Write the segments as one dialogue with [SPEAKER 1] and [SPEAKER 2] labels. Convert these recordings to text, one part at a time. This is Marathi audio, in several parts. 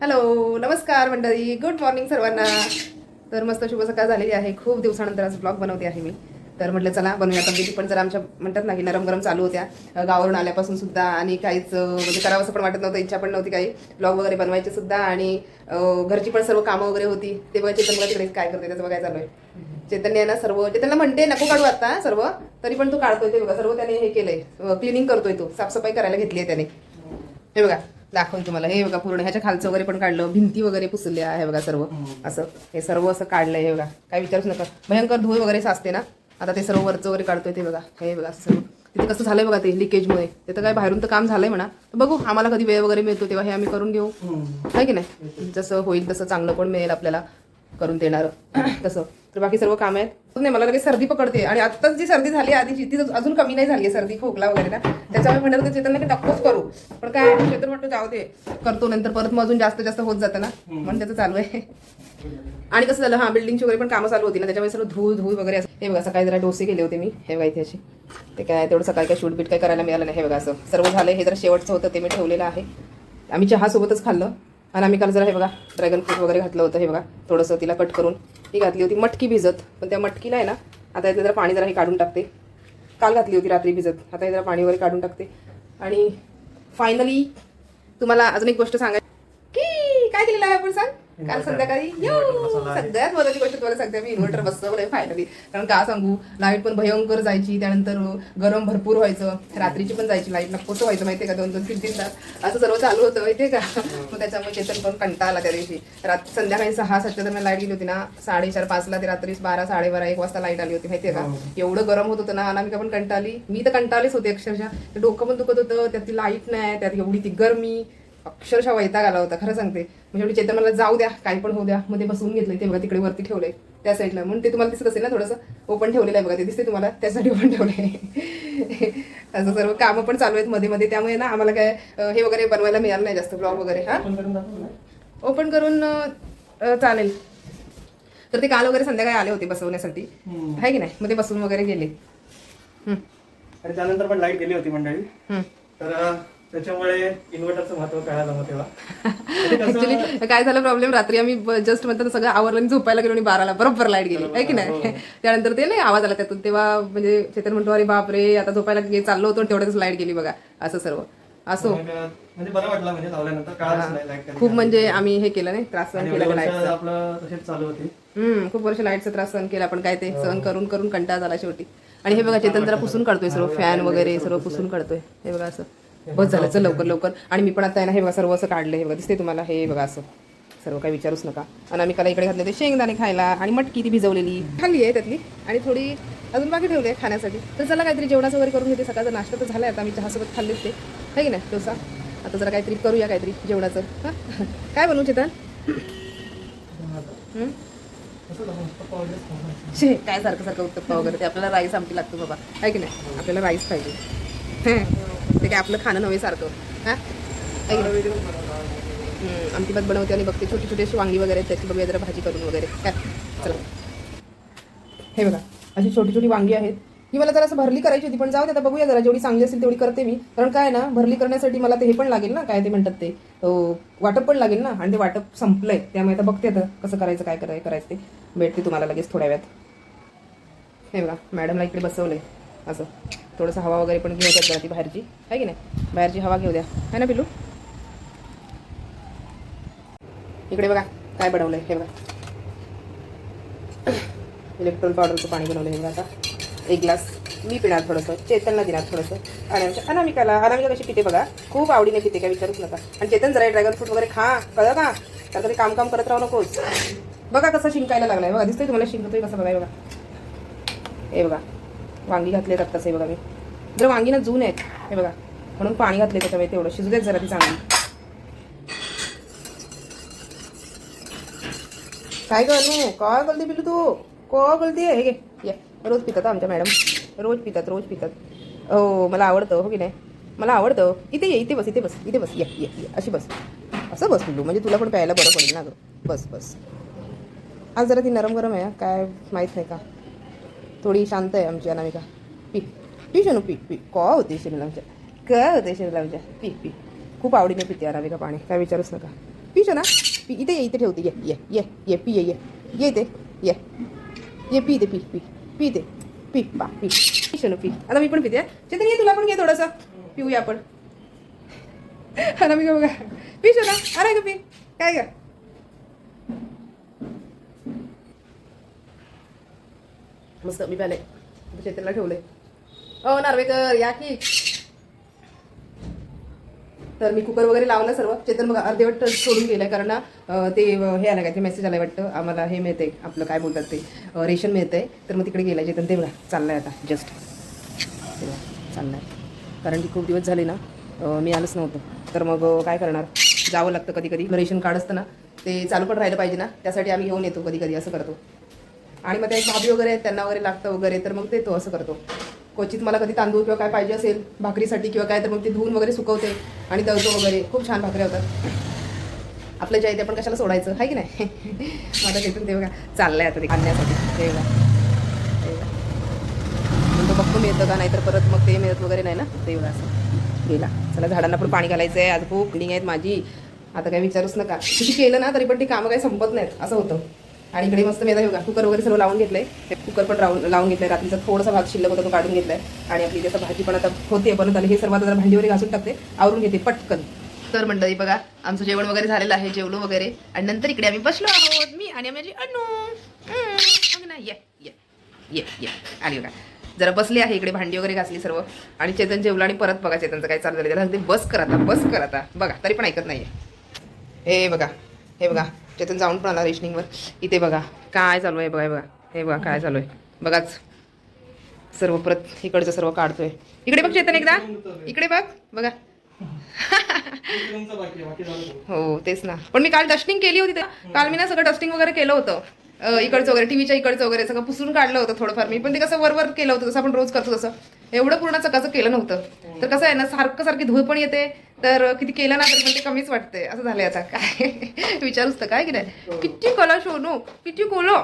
[SPEAKER 1] हॅलो, नमस्कार मंडळी, गुड मॉर्निंग सर्वांना. तर मस्त शुभ सकाळ झालेली आहे. खूप दिवसानंतर आज ब्लॉग बनवते आहे मी. तर म्हटलं चला बनवूया. तब्येती पण जरा आमच्या म्हणतात ना की नरम गरम चालू होत्या गावावरून आल्यापासून सुद्धा, आणि काहीच म्हणजे करावं असं पण वाटत नव्हतं, इच्छा पण नव्हती काही ब्लॉग वगैरे बनवायचे सुद्धा, आणि घरची पण सर्व कामं वगैरे होती. तेव्हा चेतन तिकडे काय करते त्याचं बघायला चालू आहे. चैतन्य ना सर्व, चेतनला म्हणते नको काढू आता सर्व, तरी पण तो काढतोय. ते बघा सर्व त्याने हे केलंय, क्लिनिंग करतोय, तो साफसफाई करायला घेतली आहे त्याने. हे बघा दाखवून तुम्हाला, हे बघा पूर्ण ह्याच्या खालचं वगैरे पण काढलं, भिंती वगैरे पुसल्या आहे बघा सर्व असं. हे सर्व असं काढलंय. हे बघा काय विचारूच नका, भयंकर धूळ वगैरे साचते ना. आता ते सर्व वरचं वगैरे काढतोय. ते बघा हे बघा असं सर्व तिथे कसं झालंय बघा, ते लिकेजमुळे. ते तर काय बाहेरून तर काम झालंय म्हणा. तर बघू आम्हाला कधी वेळ वगैरे मिळतो तेव्हा हे आम्ही करून घेऊ, आहे की नाही. जसं होईल तसं चांगलं पण मिळेल आपल्याला करून देणारं तसं. तर बाकी सर्व काम आहेत. नाही मला लगेच सर्दी पकडते, आणि आत्ताच जी सर्दी झाली आधीची ती अजून कमी नाही झाली आहे, सर्दी खोकला वगैरे ना. त्याच्यामुळे म्हणत होते चेतन की नकोच करू, पण काय चेतन म्हणतो जाऊ दे करतो नंतर, परत मग अजून जास्त जास्त होत जातं ना, म्हणून त्याचं चालू आहे. आणि कसं झालं, हां बिल्डिंगची वगैरे पण कामं चालू होती ना, त्याच्यामुळे सर्व धूळ धूळ वगैरे असं. हे बघा सकाळी जरा डोसे केले होते मी, हे बघा इथे असे. ते काय तेवढं सकाळी काय शूट बीट काय करायला मिळालं नाही. हे बघा असं सर्व झालं. हे जरा शेवटचं होतं ते मी ठेवलेलं आहे. आम्ही चहासोबतच खाल्लं. आणि आम्ही काल जरा हे बघा ड्रॅगन फ्रूट वगैरे घातलं होतं. हे बघा थोडंसं तिला कट करून ही घातली होती मटकी भिजत, पण त्या मटकीला आहे ना आता इथलं जरा पाणी जरा हे काढून टाकते. काल घातली होती रात्री भिजत, आता हे जरा पाणी वगैरे काढून टाकते. आणि फायनली तुम्हाला अजून एक गोष्ट सांगायची की काय केलेलं आहे आपण सांग. काल संध्याकाळी सगळ्यात महत्त्वाची गोष्ट तुम्हाला सांगते, मी इन्व्हर्टर बसवलंय फायनली. कारण का सांगू, लाईट पण भयंकर जायची, त्यानंतर गरम भरपूर व्हायचं, रात्रीची पण जायची लाईट, नकोच व्हायचं माहितीये का, 2-2, 3-3 तास असं सर्व चालू होतं माहितीये का. मग त्याच्यामुळे चेतन पण कंटाळा आला त्या दिवशी. संध्याकाळी 6-7च्या दरम्यान लाईट गेली होती ना, 4:30-5ला ते रात्री 12-12:30-1 वाजता लाईट आली होती माहितीये का. एवढं गरम होत होतं ना, अनामिका पण कंटाळली, मी तर कंटाळलीच होते अक्षरशः. ते डोकं पण दुखत होतं, त्यात ती लाईट नाही, त्यात एवढी ती गरमी, अक्षरशः वैताग आला होता खरं सांगते. म्हणजे एवढी चेतन मला जाऊ द्या काही पण होऊ द्या, मध्ये बसवून घेतलंय. ते बघा तिकडे वरती ठेवलंय त्या साईडला, म्हणून ते तुम्हाला दिसत असेल ना, थोडंसं ओपन ठेवलेलं आहे बघा, ते दिसते तुम्हाला, त्यासाठी ओपन ठेवलंय. असं सर्व कामं पण चालू आहेत मध्ये मध्ये, त्यामुळे ना आम्हाला काय हे वगैरे बनवायला मिळालं नाही जास्त ब्लॉग वगैरे. हा ओपन करून चालेल. तर ते काल वगैरे संध्याकाळी आले होते बसवण्यासाठी, आहे की नाही, मध्ये बसून वगैरे गेले.
[SPEAKER 2] आणि त्यानंतर पण लाईट गेली होती मंडळी, तर त्याच्यामुळे इन्व्हर्टरचं महत्व कळालं मग तेव्हा.
[SPEAKER 1] ऍक्च्युली काय झालं प्रॉब्लेम, रात्री आम्ही जस्ट म्हणतात सगळं आवरलं आणि झोपायला गेलो आणि 12ला बरोबर लाईट गेली, आहे की नाही. त्यानंतर ते नाही आवाज आला त्यातून, तेव्हा म्हणजे चेतन म्हणतो अरे बाप रे आता झोपायला चाललो होतो, तेवढ्याच लाईट गेली बघा असं सर्व. असो
[SPEAKER 2] म्हणजे बरं वाटलं, म्हणजे लावल्यानंतर कळालंच नाही लाईट
[SPEAKER 1] खूप, म्हणजे आम्ही हे केलं नाही, त्रास सहन केला लाईटचा.
[SPEAKER 2] आपलं तसेच चालू होती.
[SPEAKER 1] खूप वर्ष लाईटचा त्रास सहन केला, पण काय ते सहन करून करून कंटाळा झाला शेवटी. आणि हे बघा चेतन जरा पुसून काढतोय सर्व, फॅन वगैरे सर्व पुसून काढतोय. हे बघा असं बस झालं, चल लवकर लवकर. आणि मी पण आता आहे ना हे बघा सर्व असं काढलं, हे बघा दिसते तुम्हाला, हे बघा असं सर्व काही विचारूच नका. आणि आम्ही काला इकडे घातले ते शेंगदाणे खायला, आणि मटकी ती भिजवलेली खाल्ली आहे त्यातली, आणि थोडी अजून बाकी ठेवली आहे खाण्यासाठी. तर चला काहीतरी जेवणाचं वगैरे करून घेते. सकाळचा नाश्ता तर झाला, आता आम्ही चहासोबत खाल्लेच ते, आहे की नाही डोसा. आता जरा काहीतरी करूया काहीतरी जेवणाचं. हां काय बनवू चेतन? काय सारखं सारखं उत्तप्पा वगैरे, ते आपल्याला राईस आमटी लागतो बाबा, आहे की नाही, आपल्याला राईस पाहिजे. ते काय आपलं खाणं नव्हे सारखं. हां आमटी भात बनवते आणि बघते छोटी छोटी अशी वांगी वगैरे, त्याची बघूया जरा भाजी करून वगैरे काय. चला हे बघा अशी छोटी छोटी वांगी आहेत. ही मला जरा असं भरली करायची होती, पण जाऊ दे आता बघूया, जरा जेवढी चांगली असेल तेवढी करते मी. कारण काय ना, भरली करण्यासाठी मला ते हे पण लागेल ना, काय ते म्हणतात ते वाटप पण लागेल ना, आणि ते वाटप संपलंय, त्यामुळे आता बघते आता कसं करायचं, काय करायचं ते भेटते तुम्हाला लगेच थोड्या वेळात. हे बघा मॅडमला इकडे बसवलंय असं, थोडंसं हवा वगैरे पण घेऊ द्या जरा, ती बाहेरची आहे की नाही, बाहेरची हवा घेऊ द्या, है ना पिल्लू. इकडे बघा काय बनवलंय, हे बघा इलेक्ट्रॉल पावडरचं पाणी बनवलं. हे बघा आता 1 ग्लास मी पिणार, थोडंसं चेतनला देणार, थोडंसं अनामिका कशी पिते बघा, खूप आवडीने पिते, काय विचारूच नका. आणि चेतन जरा ड्रॅगन फ्रूट वगैरे खा, कळलं का, तर तरी काम करत राहू नकोस. बघा कसं शिंकायला लागलाय बघा, दिसतंय तुम्हाला शिंकतोय कसं बघा. बघा हे बघा वांगी घातलेत आत्ताच, हे बघा मी जर वांगी ना जून आहेत, हे बघा म्हणून पाणी घातले त्याच्यामुळे, तेवढं शिजू देत जरा ती चांगली. काय करू, काय गलती पिलू तू, काय गलती आहे. हे घे ये, रोज पितात आमच्या मॅडम, रोज पितात. हो मला आवडतं, हो की नाही, मला आवडतं. इथे ये, इथे बस, इथे बस ये ये ये, अशी बस, असं बस पिल्लू, म्हणजे तुला पण प्यायला बरं पडेल ना गं. बस आज जरा ती नरम गरम आहे, काय माहीत नाही का, थोडी शांत आहे आमची अनामिका. पी शनू पी, का होते शरीर आमच्या, पी खूप आवडीने पिते अराबिका पाणी, काय विचारूच नका. पिशो ना, पी. इथे ये, इथे ठेवते. ये ये ये ये पी. ये ये इथे ये ये पी. इथे पी पी पी. ते पी पा पी. पिशो ना पी. आता मी पण पिते. चेतन ये, तुला पण घे थोडंसं, पिऊया आपण. अराबिका बघा, पिशो ना. अरे का पी, काय का मस्त. मी प्याले, चेतनला ठेवलंय. ओ नार्वेकर या की. तर मी कुकर वगैरे लावलं सर्व. चेतन बघा अर्धेवट सोडून गेलाय, कारण ना ते हे आलं काय, ते मेसेज आलाय वाटतं आम्हाला, हे मिळते आपलं काय बोलतात ते रेशन मिळतंय. तर मग तिकडे गेलाय चेतन. ते बघा चाललाय आता जस्ट, चाललाय. कारण की खूप दिवस झाले ना मी आलंच नव्हतं. तर मग काय करणार, जावं लागतं कधी कधी. रेशन कार्ड असतं ना ते चालू पण राहिलं पाहिजे ना, त्यासाठी आम्ही घेऊन येतो कधी कधी, असं करतो. आणि मग त्या एक भाभी वगैरे त्यांना वगैरे लागतं वगैरे, तर मग देतो, असं करतो. क्वचित मला कधी तांदूळ किंवा काय पाहिजे असेल भाकरीसाठी किंवा काय, तर मग ते धुवून वगैरे सुकवते आणि तळतो वगैरे. खूप छान भाकऱ्या होतात. आपलं जे आहे ते आपण कशाला सोडायचं, आहे की नाही. माझा तिथून ते बघा चाललंय आता ते आणण्यासाठी. ते बघा तो बघतो मिळतं का, नाहीतर परत मग ते मिळत वगैरे नाही ना. ते बघा असं गेला. चला झाडांना पण पाणी घालायचं आहे. आज खूप क्लिनिंग आहेत माझी, आता काय विचारूच नका. किती केलं ना तरी पण ती कामं काही संपत नाहीत, असं होतं. आणि इकडे मस्त मी आता बघा कुकर वगैरे सर्व लावून घेतलंय. कुकर पण लावून घेतलंय. रात्रीचा थोडासा भात शिल्लक होता तो काढून घेतलाय. आणि आपली जसं भाजी पण आता होते, पण आता हे सर्व आता जरा भांडी वगैरे घासून टाकते, आवरून घेते पटकन. तर मंडळी बघा आमचं जेवण वगैरे झालेलं आहे, जेवलो वगैरे. आणि नंतर इकडे आम्ही बसलो आहोत, मी आणि माझी अनु. नाही ये ये ये ये आली बघा. जरा बसली आहे इकडे, भांडी वगैरे घासली सर्व. आणि चेतन जेवलं आणि परत बघा चेतनचं काय चालू झालं, त्याला अगदी बस कर आता, बस कर आता. बघा तरी पण ऐकत नाहीये. हे बघा, हे बघा चेतन जाऊन पण आला रेशनिंगवर. इथे बघा काय चालू आहे, बघा बघा, हे बघा काय चालू आहे. बघाच सर्व परत इकडचं सर्व काढतोय. इकडे बघ चेतन एकदा, इकडे बघ बघा. हो तेच ना, पण मी काल डस्टिंग केली होती. काल मी ना सगळं डस्टिंग वगैरे केलं होतं, इकडचं वगैरे, टीव्हीच्या इकडचं वगैरे सगळं पुसून काढलं होतं थोडंफार मी. पण ते कसं वर केलं होतं, जसं आपण रोज करतो तसं. एवढं पूर्ण चकाचं केलं नव्हतं. तर कसं आहे ना, सारखी धूळ पण येते, तर किती केलं ना तरी पण ते कमीच वाटते, असं झालंय आता. काय विचारूच तर काय की नाही, किती कला शोनू, किती कोलो.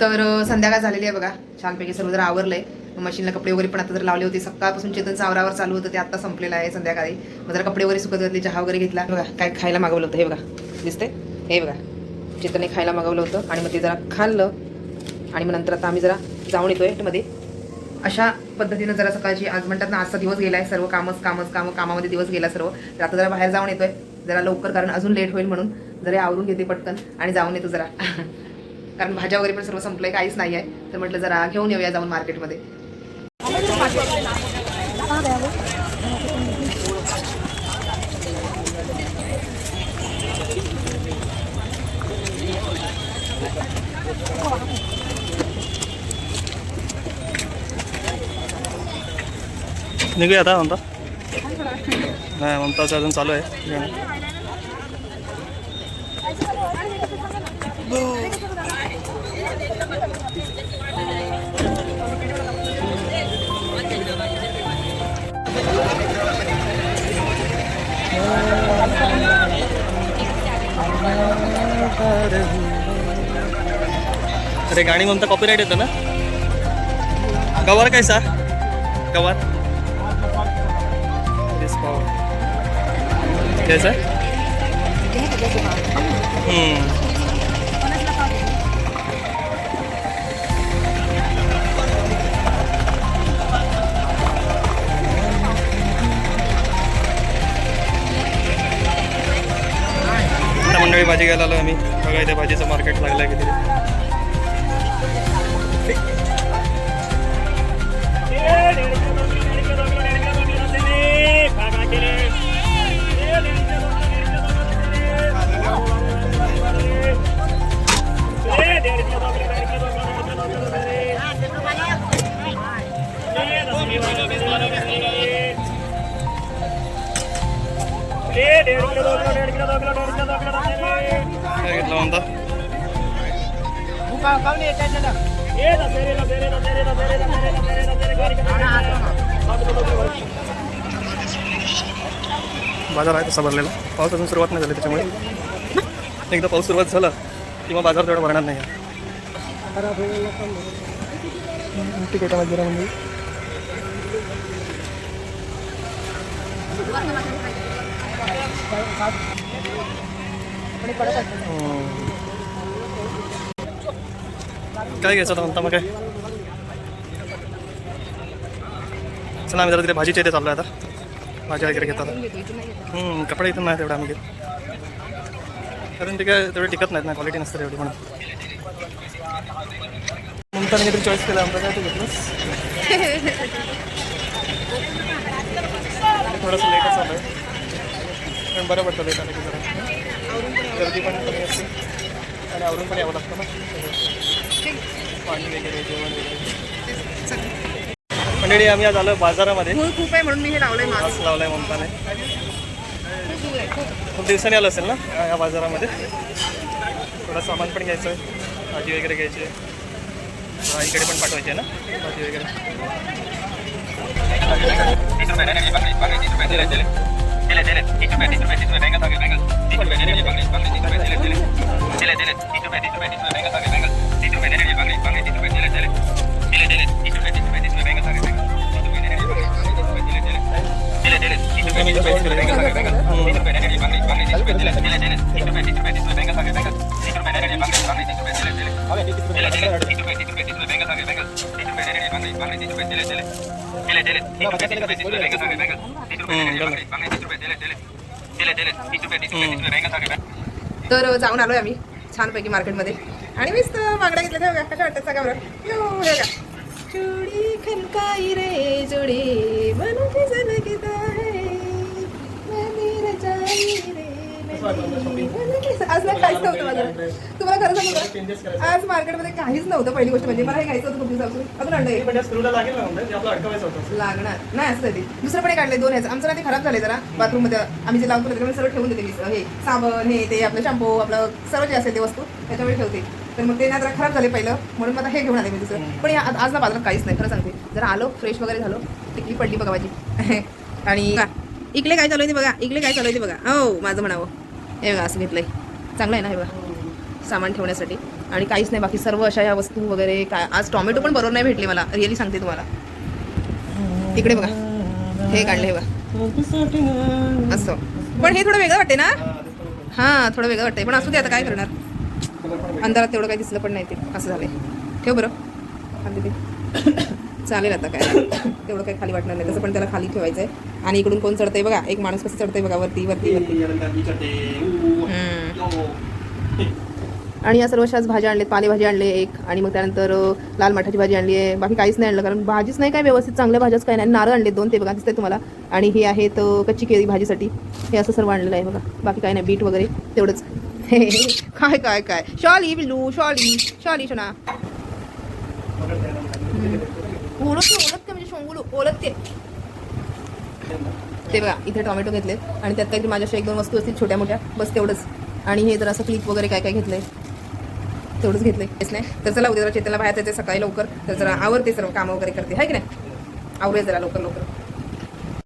[SPEAKER 1] तर संध्याकाळ झालेली आहे बघा, छानपैकी सर्व जर आवरलंय. मशीनला कपडे वगैरे पण आता जर लावले होते. सकाळपासून चेतनचं आवरावर चालू होतं, ते आता संपलेलं आहे संध्याकाळी. मग जरा कपडे वगैरे सुकत घातले, चहा वगैरे घेतला. बघा काय खायला मागवलं होतं, हे बघा दिसते, हे बघा चेतनने खायला मागवलं होतं. आणि मग ते जरा खाल्लं. आणि मग नंतर आता आम्ही जरा जाऊन येतोय मध्ये. अशा पद्धतीनं जरा सकाळची, आज म्हणतात ना आजचा दिवस गेलाय, सर्व कामामध्ये दिवस गेला सर्व. तर आता जरा बाहेर जाऊन येतोय जरा लवकर, कारण अजून लेट होईल म्हणून. जरा आवरून घेते पटकन आणि जाऊन येतो जरा. कारण भाज्या वगैरे पण सर्व संपलंय, काहीच नाही आहे. तर म्हटलं जरा घेऊन येऊया जाऊन मार्केटमध्ये.
[SPEAKER 2] निघूया आता म्हणता, नाही म्हणताचं अजून चालू आहे. अरे गाणी म्हणता कॉपीराइट येतं ना. गवार कैसा, गवार कैसा. मंडळी भाजी घ्यायला आलो आम्ही. बघा इथे भाजीचं मार्केट लागलंय किती. घेतला म्हणता बाजार आहे तसा भरलेला. पाऊस अजून सुरुवात नाही झाली, त्याच्यामुळे एकदा पाऊस सुरुवात झाला किंवा बाजार तेवढा भरणार नाही. ठीक आहे म्हणजे काय घ्यायचं म्हणता मग काय. चला आम्ही जरा तिथे भाजीच्या इथे चाललो आता, भाजी वगैरे घेतात. कपडे इथून नाही तेवढं आम्ही घेत, कारण ते काय तेवढे टिकत नाहीत ना, क्वालिटी नसते तेवढी म्हणून. ममताने काहीतरी चॉईस केलं आमचं, काय तू घेतलंस. थोडंसं लेटच चालू आहे, पण बरं पडतं लेट आलं की जरा गर्दी पण कमी असते आणि आवरून पण यावं लागतं ना, पाणी वगैरे जेवण वगैरे. मंडळी आम्ही आज आलो बाजारामध्ये,
[SPEAKER 1] खूप आहे म्हणून मी हे लावलंय
[SPEAKER 2] मास्क लावलाय ममताने. खूप दिवसांनी आलं असेल ना या बाजारामध्ये. थोडं सामान पण घ्यायचं आहे, भाजी वगैरे घ्यायची आहे, इकडे पण पाठवायची आहे ना भाजी वगैरे.
[SPEAKER 1] तर जाऊन आलोय आम्ही छानपैकी मार्केटमध्ये आणि मस्त बांगड्या घेतल्या बघा, कशा वाटतात सांगा बरं. बघा, चुडी खनकाई रे जोडी बनूची जलगीत आहे, मंदिर जाई रे आज ना काहीच नव्हतं माझं, तुम्हाला खरं सांगू का, आज मार्केटमध्ये काहीच नव्हतं. पहिली गोष्ट म्हणजे मला हे घ्यायचं होतं खूप दिवसापासून, अजून आणलंय लागणार नाही असं ते. दुसरं पण एक आणलंय 2 ह्याचं. आमचं ना ते खराब झालंय जरा बाथरूममध्ये, आम्ही जे लावतो त्याच्यामुळे सर्व ठेवून देते मी, हे साबण हे ते आपलं शॅम्पू आपलं सर्व जे असेल ते वस्तू त्याच्यामुळे ठेवते. तर मग ते ना जरा खराब झाले पहिलं, म्हणून मला हे घेऊन आले मी दुसरं. पण आज ना बाजारात काहीच नाही खरं सांगते. जरा आलो फ्रेश वगैरे झालो, टिकली पडली बघा माझी. आणि इकडे काय चालू आहे ते बघा, इकडे काय चालू आहे ते बघा. हो माझं म्हणावं, हे बघा असं घेतलंय, चांगलं आहे ना हे बघा सामान ठेवण्यासाठी. आणि काहीच नाही बाकी सर्व अशा ह्या वस्तू वगैरे. काय आज टोमॅटो पण बरोबर नाही भेटले मला, रिअली सांगते तुम्हाला. इकडे बघा हे काढले हे बघा असं, पण हे थोडं वेगळं वाटते ना. हां थोडं वेगळं वाटतंय, पण असू दे आता काय करणार. अंधारात तेवढं काही दिसलं पण नाही ते, असं झालंय. ठेव बरं खाली ते चालेल आता, काय तेवढं काही खाली वाटणार नाही. तसं पण त्याला खाली ठेवायचं आहे. आणि इकडून कोण चढतंय बघा, एक माणूस कसं चढतंय बघा वरती वरती वरती. आणि या सर्व अशाच भाज्या आणलेत, पालेभाजी आणले एक, आणि मग त्यानंतर लाल माठाची भाजी आणली आहे. बाकी काहीच नाही आणलं, कारण भाजीच नाही काय व्यवस्थित, चांगल्या भाज्याच काय नाही. नारळ आणले 2 ते बघा दिसतंय तुम्हाला. आणि हे आहेत कच्ची केळी भाजीसाठी, हे असं सर्व आणलेलं आहे बघा. बाकी काय नाही, बीट वगैरे तेवढंच. काय काय काय शॉली बिल्लू, शॉली शॉली शोना ओळखते म्हणजे शोंगुलू ओळखते. ते बघा इथे टोमॅटो घेतलेत, आणि त्यात काहीतरी माझ्याशी 1-2 वस्तू असतील छोट्या मोठ्या, बस तेवढंच. आणि हे जर असं क्लिप वगैरे काय काय घेतलंय तेवढंच घेतलंय. तेच नाही तर चला उद्या जरा चेतनला बाहेर जायचं सकाळी लवकर, तर जरा आवरते सर्व कामं वगैरे करते, आहे की नाही. आवरे जरा लवकर लवकर.